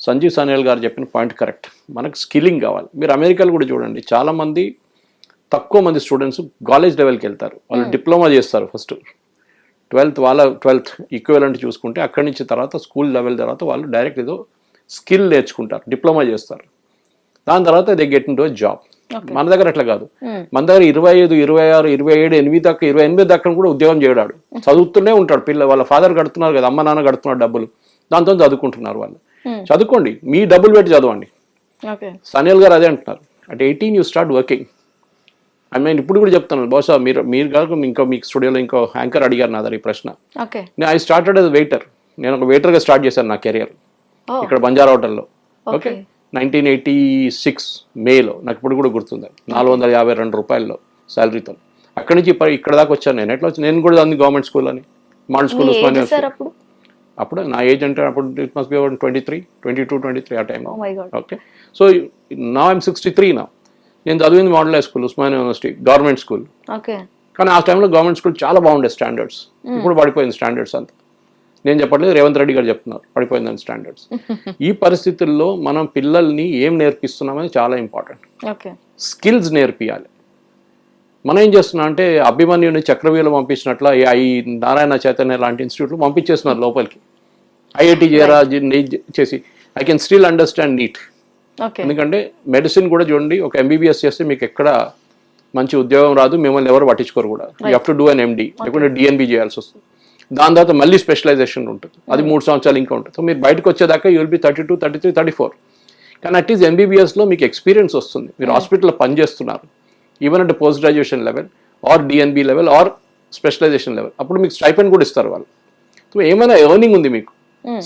సంజీవ్ సాన్యాల్ గారు చెప్పిన point correct. మనకు స్కిల్లింగ్ కావాలి. మీరు అమెరికాలో కూడా చూడండి, చాలామంది తక్కువ మంది స్టూడెంట్స్ కాలేజ్ లెవెల్కి వెళ్తారు. వాళ్ళు డిప్లొమా చేస్తారు ఫస్ట్, 12th ఈక్వలెంట్ చూసుకుంటే అక్కడి నుంచి తర్వాత స్కూల్ లెవెల్ తర్వాత వాళ్ళు డైరెక్ట్ ఏదో స్కిల్ నేర్చుకుంటారు, డిప్లొమా చేస్తారు. దాని తర్వాత they get in to job. మన దగ్గర అట్లా కాదు. మన దగ్గర 25, 26, 27, 8 దాకా 28 దాకా కూడా ఉద్యోగం చేయడాడు, చదువుతూనే ఉంటాడు. వాళ్ళ ఫాదర్ కడుతున్నారు కదా, అమ్మ నాన్న కడుతున్నారు డబ్బులు, దాంతో చదువుకుంటున్నారు వాళ్ళు. చదువుకోండి, మీ డబ్బులు పెట్టి చదవండి. సాన్యాల్ గారు అదే అంటున్నారు, అట్ 18 యూ స్టార్ట్ వర్కింగ్. నేను ఇప్పుడు కూడా చెప్తాను, బహుశా మీరు కాదు ఇంకో మీ స్టూడియోలో ఇంకో యాంకర్ అడిగారు నా దగ్గర ఈ ప్రశ్న. I started as waiter. నేను ఒక వెయిటర్గా స్టార్ట్ చేశాను నా కెరియర్ ఇక్కడ బంజారా హోటల్లో. ఓకే, 1986 మేలో, నాకు ఇప్పుడు కూడా గుర్తుంది, 452 రూపాయల్లో శాలరీతో. అక్కడి నుంచి ఇక్కడ దాకా వచ్చాను. నేను ఎట్లా వచ్చి, నేను కూడా అంది గవర్నమెంట్ స్కూల్ అని, మోడల్ స్కూల్ ఉస్మానియా. అప్పుడు నా ఏజ్ అంటే అప్పుడు ఇట్ మస్ట్ బి అబౌట్ 22-23 ఆ టైంలో. ఓకే, సో నా ఐఎమ్ 63 నా. నేను చదివింది model high school, Osmania university government school. కానీ ఆ టైంలో గవర్నమెంట్ స్కూల్ చాలా బాగుండే స్టాండర్డ్స్. ఇప్పుడు పడిపోయింది స్టాండర్డ్స్ అంతా. నేను చెప్పట్లేదు, రేవంత్ రెడ్డి గారు చెప్తున్నారు పడిపోయిందని స్టాండర్డ్స్. ఈ పరిస్థితుల్లో మనం పిల్లల్ని ఏం నేర్పిస్తున్నామని చాలా ఇంపార్టెంట్. స్కిల్స్ నేర్పియాలి. మనం ఏం చేస్తున్నాం అంటే అభిమన్యుని చక్రవ్యూహంలో పంపించినట్ల ఈ నారాయణ చైతన్య లాంటి ఇన్స్టిట్యూట్లు పంపించేస్తున్నారు లోపలికి. ఐఐటి చేరా చేసి I can still understand NEET. ఎందుకంటే మెడిసిన్ కూడా చూడండి, ఒక ఎంబీబీఎస్ చేస్తే మీకు ఎక్కడ మంచి ఉద్యోగం రాదు, మిమ్మల్ని ఎవరు పట్టించుకోరు కూడా. You have to do an MD, లేకుంటే డిఎన్బి చేయాల్సి వస్తుంది. దాని తర్వాత మళ్ళీ స్పెషలైజేషన్ ఉంటుంది, అది 3 సంవత్సరాలు ఇంకా ఉంటుంది. సో మీరు బయటకు వచ్చేదాకా యూ విల్ బి 32, 33, 34. కానీ అట్లీస్ట్ ఎంబీబీఎస్లో మీకు ఎక్స్పీరియన్స్ వస్తుంది, మీరు హాస్పిటల్లో పనిచేస్తున్నారు, ఈవెన్ అంటే post graduation level or DNB level or specialization level. అప్పుడు మీకు స్టైపెండ్ కూడా ఇస్తారు వాళ్ళు. సో ఏమైనా ఎర్నింగ్ ఉంది, మీకు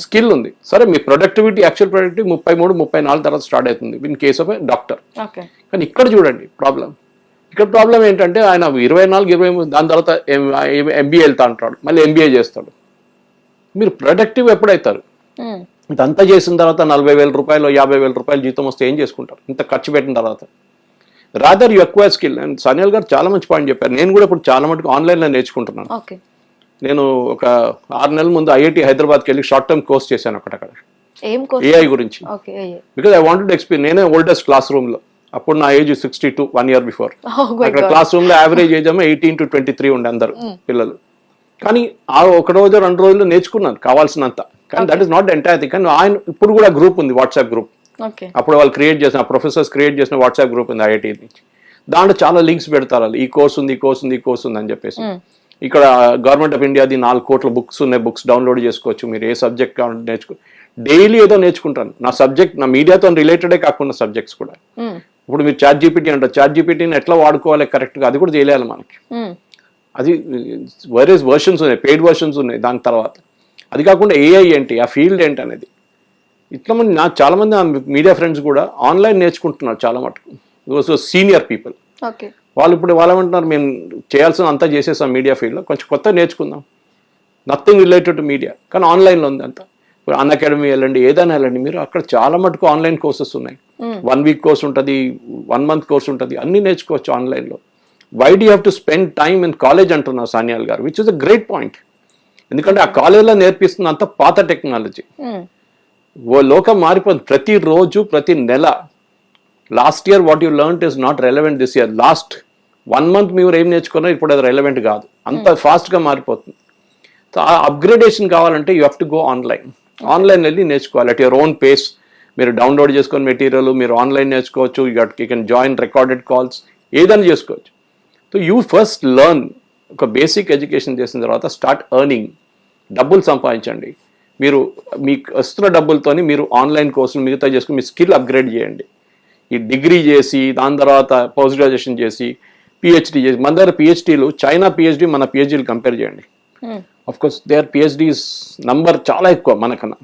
స్కిల్ ఉంది. సరే, మీ ప్రొడక్టివిటీ, యాక్చువల్ ప్రొడక్టివిటీ 33, 34 తర్వాత స్టార్ట్ అవుతుంది in case of a doctor. కానీ ఇక్కడ చూడండి ఇక్కడ ప్రాబ్లం ఏంటంటే ఆయన 24, 23 దాని తర్వాత ఎంబీఏ వెళ్తా అంటాడు, మళ్ళీ ఎంబీఏ చేస్తాడు. మీరు ప్రొడక్టివ్ ఎప్పుడైతారు? ఇదంతా చేసిన తర్వాత 40,000 రూపాయలు 50,000 రూపాయలు జీతం వస్తే ఏం చేసుకుంటారు ఇంత ఖర్చు పెట్టిన తర్వాత? Rather you acquire skill. And Sanyal గారు చాలా మంచి పాయింట్ చెప్పారు. నేను కూడా ఇప్పుడు చాలా మటుకు ఆన్లైన్లో నేర్చుకుంటున్నాను. నేను ఒక 6 నెలల ముందు ఐఐటి హైదరాబాద్కి వెళ్ళి షార్ట్ టర్మ్ కోర్స్ చేశాను అక్కడ ఏఐ గురించి. Because I wanted experience. నేనే ఓల్డెస్ట్ క్లాస్ రూమ్లో, అప్పుడు నా ఏజ్ 62, 1 year బిఫోర్. అక్కడ క్లాస్ రూమ్ లో యావరేజ్ ఏజ్ ఏమో 18 to 23 ఉండే అందరు పిల్లలు. కానీ ఆ ఒక రోజు 2 రోజులు నేర్చుకున్నాను కావాల్సినంత. కానీ that is not the entire thing. కానీ ఆయన ఇప్పుడు కూడా గ్రూప్ ఉంది, వాట్సాప్ గ్రూప్. అప్పుడు వాళ్ళు క్రియేట్ చేసిన ప్రొఫెసర్స్ క్రియేట్ చేసిన వాట్సాప్ గ్రూప్ ఉంది ఐఐటి నుంచి. దాంట్లో చాలా లింక్స్ పెడతారు, ఈ కోర్స్ ఉంది, ఈ కోర్స్ ఉంది, ఈ కోర్స్ ఉంది అని చెప్పేసి. ఇక్కడ గవర్నమెంట్ ఆఫ్ ఇండియాది 4 కోట్ల బుక్స్ ఉన్నాయి, బుక్స్ డౌన్లోడ్ చేసుకోవచ్చు. మీరు ఏ సబ్జెక్ట్ కావాలంటే నేర్చుకో. డైలీ ఏదో నేర్చుకుంటాను. నా సబ్జెక్ట్, నా మీడియాతో రిలేటెడే కాకుండా సబ్జెక్ట్స్ కూడా. ఇప్పుడు మీరు చాట్ జీపీటీ అంటారు, చాట్ జీపీటీని ఎట్లా వాడుకోవాలి కరెక్ట్గా, అది కూడా తెలియాలి మనకి. అది వేరియస్ వర్షన్స్ ఉన్నాయి, పెయిడ్ వర్షన్స్ ఉన్నాయి దాని తర్వాత. అది కాకుండా ఏఐ ఏంటి, ఆ ఫీల్డ్ ఏంటి అనేది. ఇట్లా మంది చాలా మంది మీడియా ఫ్రెండ్స్ కూడా ఆన్లైన్ నేర్చుకుంటున్నారు చాలా మటుకు. సో సీనియర్ పీపుల్ వాళ్ళు ఇప్పుడు ఏమంటున్నారు, మేము చేయాల్సిన అంతా చేసేసాం మీడియా ఫీల్డ్లో, కొంచెం కొత్త నేర్చుకుందాం, నథింగ్ రిలేటెడ్ టు మీడియా, కానీ ఆన్లైన్లో ఉంది అంతా. ఇప్పుడు అన్ అకాడమీ వెళ్ళండి, ఏదైనా వెళ్ళండి మీరు, అక్కడ చాలా మటుకు ఆన్లైన్ కోర్సెస్ ఉన్నాయి. 1 week కోర్స్ ఉంటుంది, 1 month కోర్స్ ఉంటుంది, అన్నీ నేర్చుకోవచ్చు ఆన్లైన్లో. Why do have to spend time in college అంటున్నారు Sanyal garu, which is a great point. ఎందుకంటే ఆ కాలేజ్లో నేర్పిస్తున్న అంత పాత టెక్నాలజీ. ఓ లోకం మారిపోతుంది ప్రతిరోజు, ప్రతి నెల. Last year what you learned is not relevant this year. Last 1 month మీరు ఏం నేర్చుకున్నారు ఇప్పుడు అది రెలవెంట్ కాదు, అంత ఫాస్ట్గా మారిపోతుంది. సో ఆ అప్గ్రేడేషన్ కావాలంటే you have to go online. Online వెళ్ళి నేర్చుకోవాలి అట్ యువర్ ఓన్ పేస్. మీరు డౌన్లోడ్ చేసుకొని మెటీరియల్ మీరు ఆన్లైన్ నేర్చుకోవచ్చు. You can join recorded calls, ఏదైనా చేసుకోవచ్చు. సో యూ ఫస్ట్ లెర్న్, ఒక బేసిక్ ఎడ్యుకేషన్ చేసిన తర్వాత స్టార్ట్ ఎర్నింగ్, డబ్బులు సంపాదించండి. మీరు మీకు వస్తున్న డబ్బులతోని మీరు ఆన్లైన్ కోర్సులు మిగతా చేసుకుని మీ స్కిల్ అప్గ్రేడ్ చేయండి. ఈ డిగ్రీ చేసి దాని తర్వాత పోస్ట్ గ్రాడ్యుయేషన్ చేసి పిహెచ్డి చేసి, మన దగ్గర పిహెచ్డీలు చైనా పిహెచ్డి మన పిహెచ్డీలు కంపేర్ చేయండి. Of course there PhDs number చాలా ఎక్కువ మనకన్నా.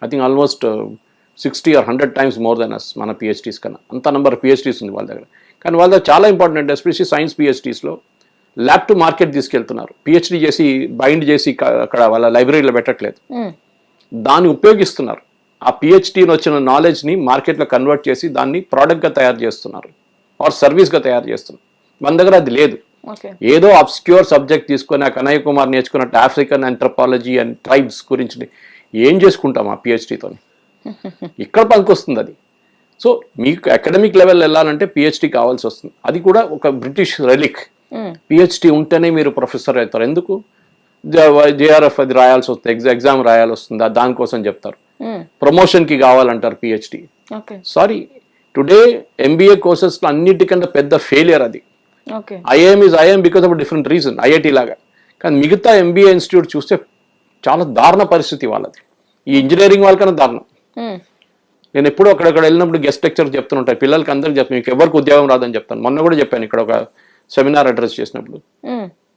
I think almost 60 or 100 times more than us మన పిహెచ్డీస్ కన్నా. అంత నెంబర్ పిహెచ్డీస్ ఉంది వాళ్ళ దగ్గర. కానీ వాళ్ళ దగ్గర చాలా ఇంపార్టెంట్, ఎస్పెషల్లీ సైన్స్ పిహెచ్డీస్లో ల్యాబ్ టు మార్కెట్ తీసుకెళ్తున్నారు. పిహెచ్డీ చేసి బైండ్ చేసి అక్కడ వాళ్ళ లైబ్రరీలో పెట్టట్లేదు, దాన్ని ఉపయోగిస్తున్నారు. ఆ పిహెచ్డీని వచ్చిన నాలెడ్జ్ని మార్కెట్లో కన్వర్ట్ చేసి దాన్ని ప్రోడక్ట్గా తయారు చేస్తున్నారు ఆర్ సర్వీస్గా తయారు చేస్తున్నారు. మన దగ్గర అది లేదు. ఏదో అబ్స్క్యూర్ సబ్జెక్ట్ తీసుకొని ఆ కనయ్య కుమార్ నేర్చుకున్నట్టు ఆఫ్రికన్ ఆంథ్రోపాలజీ అండ్ ట్రైబ్స్ గురించి ఏం చేసుకుంటాం ఆ పిహెచ్డీతో? ఇక్కడ పనికొస్తుంది అది. సో మీకు అకాడమిక్ లెవెల్ వెళ్ళాలంటే పిహెచ్డి కావాల్సి వస్తుంది. అది కూడా ఒక బ్రిటిష్ రెలిక్. పిహెచ్డి ఉంటేనే మీరు ప్రొఫెసర్ అవుతారు. ఎందుకు? జేఆర్ఎఫ్ అది రాయాల్సి వస్తుంది, ఎగ్జామ్ రాయాల్సి వస్తుంది, దానికోసం చెప్తారు. ప్రమోషన్ కి కావాలంటారు PhD. Sorry, today MBA courses లో అన్నిటికన్నా పెద్ద ఫెయిలియర్ అది. IIM is IIM because of different reason, IIT లాగా. కానీ మిగతా ఎంబీఏ ఇన్స్టిట్యూట్ చూస్తే చాలా దారుణ పరిస్థితి వాళ్ళది. ఈ ఇంజనీరింగ్ వాళ్ళకన్నా దారుణం. నేను ఎప్పుడూ అక్కడక్కడ వెళ్ళినప్పుడు గెస్ట్ లెక్చర్ చెప్తుంటాయి, పిల్లలకి అందరికి చెప్తాను, మీకు ఎవరికి ఉద్యోగం రాదని చెప్తాను. మొన్న కూడా చెప్పాను ఇక్కడ ఒక సెమినార్ అడ్రస్ చేసినప్పుడు.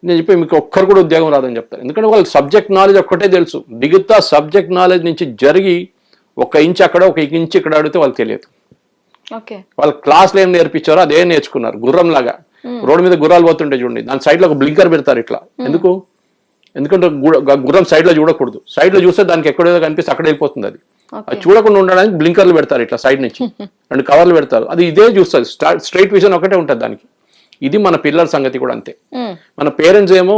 నేను చెప్పి మీకు ఒక్కరు కూడా ఉద్యోగం రాదని చెప్తాను. ఎందుకంటే వాళ్ళకి సబ్జెక్ట్ నాలెడ్జ్ ఒక్కటే తెలుసు. మిగతా సబ్జెక్ట్ నాలెడ్జ్ నుంచి జరిగి ఒక ఇంచ్ అక్కడ ఒక ఇంచ్ ఇక్కడ అడిగితే వాళ్ళకి తెలియదు. వాళ్ళ క్లాస్లో ఏం నేర్పించారో అదే నేర్చుకున్నారు. గుర్రం లాగా రోడ్డు మీద గుర్రాలు పోతుంటే చూడండి, దాని సైడ్ లో ఒక బ్లింకర్ పెడతారు ఇట్లా. ఎందుకంటే గుర్రం సైడ్ లో చూడకూడదు. సైడ్ లో చూస్తే దానికి ఎక్కడేదో కనిపిస్తే అక్కడ వెళ్ళిపోతుంది. అది చూడకుండా ఉండడానికి బ్లింకర్లు పెడతారు ఇట్లా సైడ్ నుంచి, 2 కవర్లు పెడతారు. అది ఇదే చూస్తుంది, స్ట్రైట్ విజన్ ఒకటే ఉంటుంది దానికి. ఇది మన పిల్లల సంగతి కూడా అంతే. మన పేరెంట్స్ ఏమో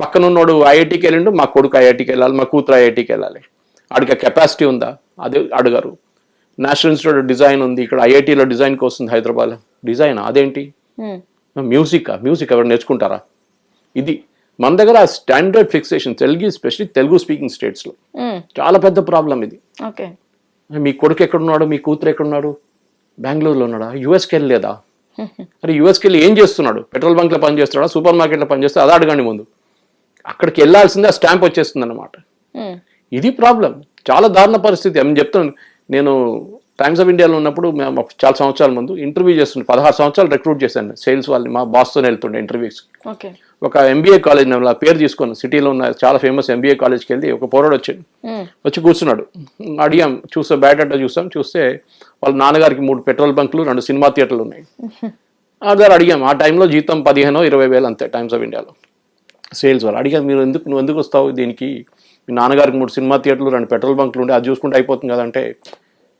పక్కన ఉన్నోడు ఐఐటికి వెళ్ళిండు, మా కొడుకు ఐఐటికి వెళ్ళాలి, మా కూతురు ఐఐటికి వెళ్ళాలి. ఆడికి కెపాసిటీ ఉందా అది అడగారు. నేషనల్ ఇన్స్టిట్యూట్ ఆఫ్ డిజైన్ ఉంది, ఇక్కడ ఐఐటిలో డిజైన్కి వస్తుంది, హైదరాబాద్ డిజైన్ అదేంటి? మ్యూజిక్ ఎవరు నేర్చుకుంటారా? ఇది మన దగ్గర standard fixation, especially Telugu speaking states లో చాలా పెద్ద ప్రాబ్లం ఇది. మీ కొడుకు ఎక్కడున్నాడు, మీ కూతురు ఎక్కడున్నాడు? బెంగళూరులో ఉన్నాడా? యుఎస్కి వెళ్ళలేదా? అరే యుఎస్కి వెళ్ళి ఏం చేస్తున్నాడు? పెట్రోల్ బంక్ లో పనిచేస్తున్నాడా, సూపర్ మార్కెట్ లో పనిచేస్తే అది అడగండి ముందు. అక్కడికి వెళ్ళాల్సిందే, ఆ స్టాంప్ వచ్చేస్తుంది అన్నమాట. ఇది ప్రాబ్లం, చాలా దారుణ పరిస్థితి. నేను చెప్తాను, నేను టైమ్స్ ఆఫ్ ఇండియాలో ఉన్నప్పుడు మేము చాలా సంవత్సరాల ముందు ఇంటర్వ్యూ చేస్తుండే, 16 సంవత్సరాలు రిక్రూట్ చేశాను సేల్స్ వాళ్ళని. మా బాస్తో వెళ్తుండే ఇంటర్వ్యూస్. ఒక ఎంబీఏ కాలేజ్ పేరు తీసుకుని సిటీలో ఉన్న చాలా ఫేమస్ ఎంబీఏ కాలేజ్కి వెళ్ళి ఒక పోరాడు వచ్చి కూర్చున్నాడు. అడిగాం, చూస్తే బయోడేటా చూస్తే వాళ్ళ నాన్నగారికి 3 పెట్రోల్ బంకులు, 2 సినిమా థియేటర్లు ఉన్నాయి. అదే అడిగాం, ఆ టైంలో జీతం 15,000-20,000 అంతే టైమ్స్ ఆఫ్ ఇండియాలో సేల్స్ వాళ్ళు. అడిగాం, నువ్వు ఎందుకు వస్తావు దీనికి? మీ నాన్నగారికి 3 సినిమా థియేటర్లు, 2 పెట్రోల్ బంకులు ఉండే, అది చూసుకుంటే అయిపోతుంది కదంటే,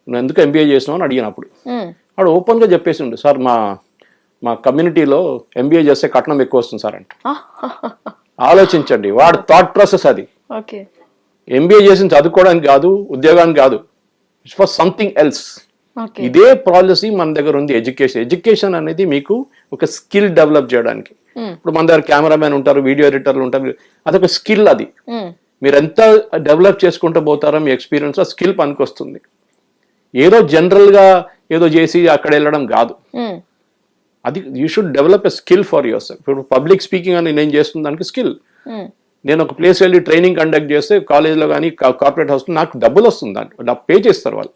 నువ్వు ఎందుకు ఎంబీఏ చేసినావు అని అడిగినప్పుడు వాడు ఓపెన్గా చెప్పేసి ఉండే, సార్ మా కమ్యూనిటీలో ఎంబీఏ చేస్తే కట్నం ఎక్కువ వస్తుంది సార్ అంటే. ఆలోచించండి, వాడు థాట్ ప్రాసెస్ అది. ఎంబీఏ చేసి చదువుకోవడానికి కాదు, ఉద్యోగానికి కాదు, ఇట్స్ ఫర్ సంథింగ్ ఎల్స్. ఇదే పాలసీ మన దగ్గర ఉంది. ఎడ్యుకేషన్ అనేది మీకు ఒక స్కిల్ డెవలప్ చేయడానికి. ఇప్పుడు మన దగ్గర కెమెరామెన్ ఉంటారు, వీడియో ఎడిటర్లు ఉంటారు, అదొక స్కిల్. అది మీరు ఎంత డెవలప్ చేసుకుంటూ పోతారో మీ ఎక్స్పీరియన్స్, ఆ స్కిల్ పనికి వస్తుంది. ఏదో జనరల్ గా ఏదో చేసి అక్కడ వెళ్ళడం కాదు. అది you should develop a skill for your self. ఇప్పుడు పబ్లిక్ స్పీకింగ్ అని నేను చేస్తున్న దానికి స్కిల్. నేను ఒక ప్లేస్ వెళ్ళి ట్రైనింగ్ కండక్ట్ చేస్తే కాలేజ్లో కానీ కార్పొరేట్ హౌస్ నాకు డబ్బులు వస్తుంది, దాంట్లో పే చేస్తారు వాళ్ళు.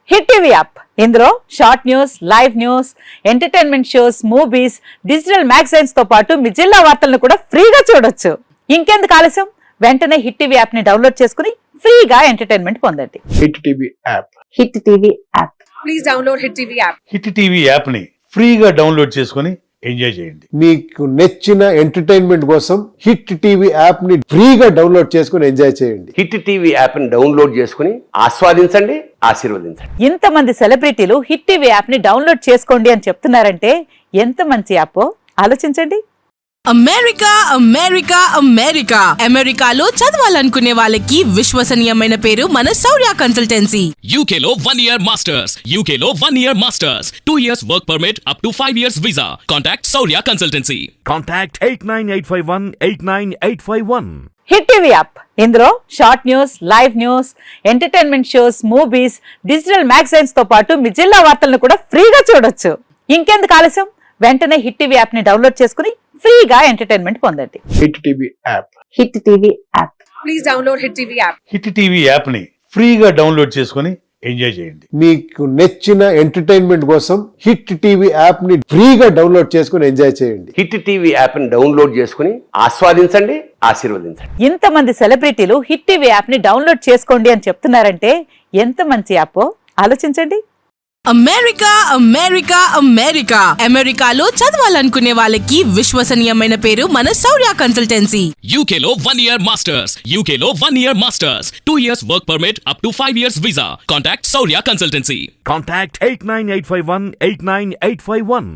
హిట్ టీవీ యాప్, ఇందులో short news, live news, entertainment shows, movies, digital magazines తో పాటు మీ జిల్లా వార్తలను కూడా ఫ్రీగా చూడొచ్చు. ఇంకెందుకు ఆలస్యం, వెంటనే హిట్ టీవీ యాప్ ని డౌన్లోడ్ చేసుకుని ఫ్రీగా ఎంటర్టైన్మెంట్ పొందండి. Hit TV app. Hit TV app. Please download hit TV app. Hit TV app ని ఫ్రీగా డౌన్లోడ్ చేసుకుని ఎంజాయ్ చేయండి. మీకు నచ్చిన ఎంటర్టైన్మెంట్ కోసం హిట్ టీవీ యాప్ ని ఫ్రీగా డౌన్లోడ్ చేసుకుని ఎంజాయ్ చేయండి. హిట్ టీవీ యాప్ ని డౌన్లోడ్ చేసుకుని ఆస్వాదించండి, ఆశీర్వదించండి. ఇంతమంది సెలబ్రిటీలు హిట్ టీవీ యాప్ ని డౌన్లోడ్ చేసుకోండి అని చెప్తున్నారంటే ఎంత మంచి యాప్ ఆలోచించండి. అమెరికా అమెరికాలో చదవాలనుకునే వాళ్ళకి విశ్వసనీయమైన పేరు మన శౌర్య కన్సల్టెన్సీ. UK లో 1 year masters, UK లో 1 year masters, 2 years work permit up to 5 years visa. Contact Shaurya Consultancy. Contact 89851 hit TV app, ఇందులో short news, live news, entertainment shows, movies, digital magazines తో పాటు మీ జిల్లా వార్తలను కూడా ఫ్రీగా చూడొచ్చు. ఇంకెందుకు ఆలస్యం, వెంటనే హిట్ టీవీ యాప్ ని డౌన్లోడ్ చేసుకుని ఫ్రీగా ఎంటర్టైన్మెంట్ పొందండి. Hit TV app. Hit TV app. Please download hit TV app. Hit TV app ని ఫ్రీగా డౌన్లోడ్ చేసుకుని ఎంజాయ్ చేయండి. మీకు నచ్చిన ఎంటర్టైన్మెంట్ కోసం హిట్ టీవీ యాప్ ని ఫ్రీగా డౌన్లోడ్ చేసుకుని ఎంజాయ్ చేయండి. హిట్ టీవీ యాప్ ని డౌన్లోడ్ చేసుకుని ఆస్వాదించండి, ఆశీర్వదించండి. ఇంతమంది సెలబ్రిటీలు హిట్ టీవీ యాప్ ని డౌన్లోడ్ చేసుకోండి అని చెప్తున్నారంటే ఎంత మంచి యాప్ ఆలోచించండి. అమెరికాలో చదవాలనుకునే వాళ్ళకి విశ్వసనీయమైన పేరు మన శౌర్య కన్సల్టెన్సీ. UK లో 1 year masters, UK లో 1 year masters, 2 years work permit up to 5 years visa. Contact Shaurya Consultancy. Contact 89851